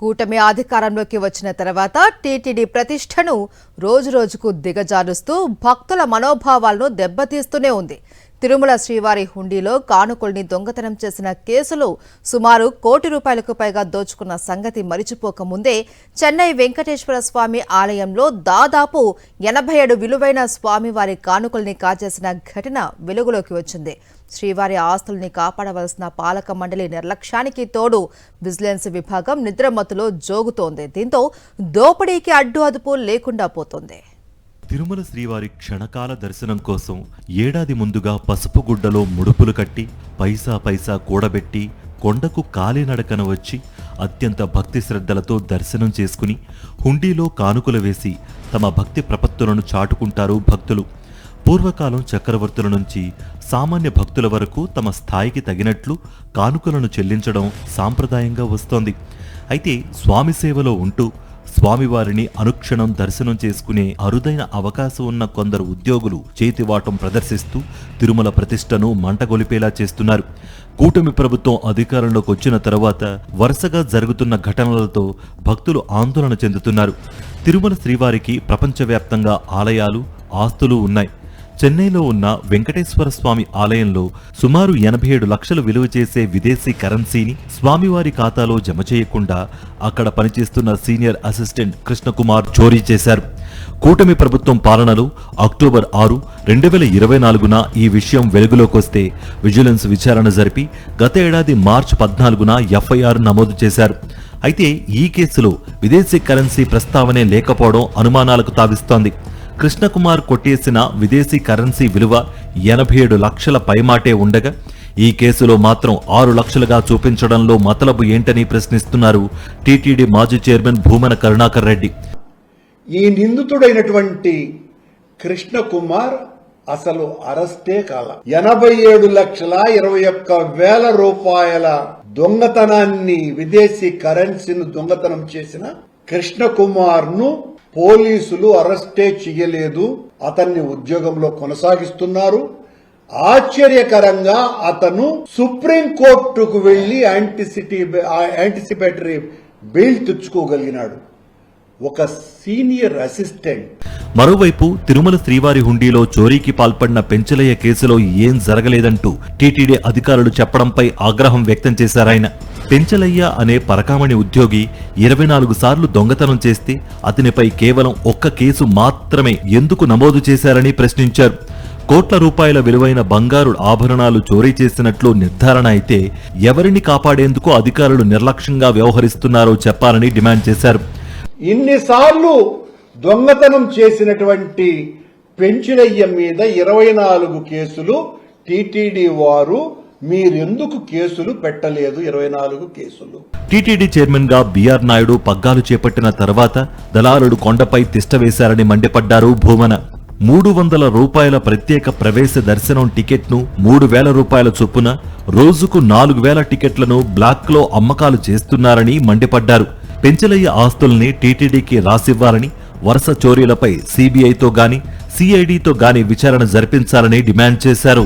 కూటమి అధికారంలోకి వచ్చిన తర్వాత టీటీడీ ప్రతిష్టను రోజురోజుకు దిగజారుస్తూ భక్తుల మనోభావాలను దెబ్బతీస్తూనే ఉంది. తిరుమల శ్రీవారి హుండీలో కానుకల్ని దొంగతనం చేసిన కేసులో సుమారు ₹1 కోటి పైగా దోచుకున్న సంగతి మరిచిపోకముందే చెన్నై వెంకటేశ్వర స్వామి ఆలయంలో దాదాపు 87 విలువైన స్వామివారి కానుకల్ని కాజేసిన ఘటన వెలుగులోకి వచ్చింది. శ్రీవారి ఆస్తుల్ని కాపాడవలసిన పాలక మండలి నిర్లక్ష్యానికి తోడు విజిలెన్స్ విభాగం నిద్రమత్తులో జోగుతోంది. దీంతో దోపిడీకి అడ్డు అదుపు లేకుండా పోతోంది. తిరుమల శ్రీవారి క్షణకాల దర్శనం కోసం ఏడాది ముందుగా పసుపు గుడ్డలో ముడుపులు కట్టి పైసా పైసా కూడబెట్టి కొండకు కాలినడకన వచ్చి అత్యంత భక్తి శ్రద్ధలతో దర్శనం చేసుకుని హుండీలో కానుకలు వేసి తమ భక్తి ప్రపత్తులను చాటుకుంటారు భక్తులు. పూర్వకాలం చక్రవర్తుల నుంచి సామాన్య భక్తుల వరకు తమ స్థాయికి తగినట్లు కానుకలను చెల్లించడం సాంప్రదాయంగా వస్తోంది. అయితే స్వామి సేవలో ఉంటూ స్వామివారిని అనుక్షణం దర్శనం చేసుకునే అరుదైన అవకాశం ఉన్న కొందరు ఉద్యోగులు చేతివాటం ప్రదర్శిస్తూ తిరుమల ప్రతిష్టను మంటగొలిపేలా చేస్తున్నారు. కూటమి ప్రభుత్వం అధికారంలోకి వచ్చిన తర్వాత వరుసగా జరుగుతున్న ఘటనలతో భక్తులు ఆందోళన చెందుతున్నారు. తిరుమల శ్రీవారికి ప్రపంచవ్యాప్తంగా ఆలయాలు, ఆస్తులు ఉన్నాయి. చెన్నైలో ఉన్న వెంకటేశ్వర స్వామి ఆలయంలో సుమారు 87 లక్షలు విలువ చేసే విదేశీ కరెన్సీని స్వామివారి ఖాతాలో జమ చేయకుండా అక్కడ పనిచేస్తున్న సీనియర్ అసిస్టెంట్ కృష్ణకుమార్ చోరీ చేశారు. కూటమి ప్రభుత్వం పాలనలో అక్టోబర్ 6, 2024న ఈ విషయం వెలుగులోకొస్తే విజిలెన్స్ విచారణ జరిపి గత ఏడాది మార్చి 14న ఎఫ్ఐఆర్ నమోదు చేశారు. అయితే ఈ కేసులో విదేశీ కరెన్సీ ప్రస్తావనే లేకపోవడం అనుమానాలకు తావిస్తోంది. కృష్ణకుమార్ కొట్టేసిన విదేశీ కరెన్సీ విలువ 87 లక్షల పైమాటే ఉండగా ఈ కేసులో మాత్రం 6 లక్షలుగా చూపించడంలో మతలబు ఏంటని ప్రశ్నిస్తున్నారు టీటీడీ మాజీ చైర్మన్ భూమన కరుణాకర్ రెడ్డి. ఈ నిందితుడైనటువంటి కృష్ణకుమార్ అసలు అరెస్టే కాల. 87,21,000 రూపాయల దొంగతనాన్ని, విదేశీ కరెన్సీని దొంగతనం చేసిన కృష్ణకుమార్ ను పోలీసులు అరెస్టే చేయలేదు. అతన్ని ఉద్యోగంలో కొనసాగిస్తున్నారు. ఆశ్చర్యకరంగా అతను సుప్రీంకోర్టుకు వెళ్లి యాంటిసిపేటరీ బెయిల్ తెచ్చుకోగలిగినాడు. ఒక సీనియర్ అసిస్టెంట్. మరోవైపు తిరుమల శ్రీవారి హుండీలో చోరీకి పాల్పడిన పెంచలయ్య కేసులో ఏం జరగలేదంటూ టీటీడీ అధికారులు చెప్పడంపై ఆగ్రహం వ్యక్తం చేశారాయన. పెంచలయ్య అనే పరకామణి ఉద్యోగి 24 సార్లు దొంగతనం చేస్తే అతనిపై కేవలం ఒక్క కేసు మాత్రమే ఎందుకు నమోదు చేశారని ప్రశ్నించారు. కోట్ల రూపాయల విలువైన బంగారు ఆభరణాలు చోరీ చేసినట్లు నిర్ధారణ అయితే ఎవరిని కాపాడేందుకు అధికారులు నిర్లక్ష్యంగా వ్యవహరిస్తున్నారో చెప్పాలని డిమాండ్ చేశారు. ఇన్నిసార్లు దొంగతనం చేసినటువంటి పెంచలయ్య మీద 24 కేసులు టీటీడీ వారు మీరెందుకు కేసులు పెట్టలేదు? 24 కేసులు. టీటీడీ చైర్మన్ గా బిఆర్ నాయుడు పగ్గాలు చేపట్టిన తర్వాత దళారులు కొండపై తిష్టవేశారని మండిపడ్డారు భూమన. 300 రూపాయల ప్రత్యేక ప్రవేశ దర్శనం టికెట్ను 3,000 రూపాయల చొప్పున రోజుకు 4,000 టికెట్లను బ్లాక్లో అమ్మకాలు చేస్తున్నారని మండిపడ్డారు. పెంచలయ్య ఆస్తుల్ని టీటీడీకి రాసివ్వాలని, వరుస చోరీలపై సిబిఐతో గాని సిఐడితో గాని విచారణ జరిపించాలని డిమాండ్ చేశారు.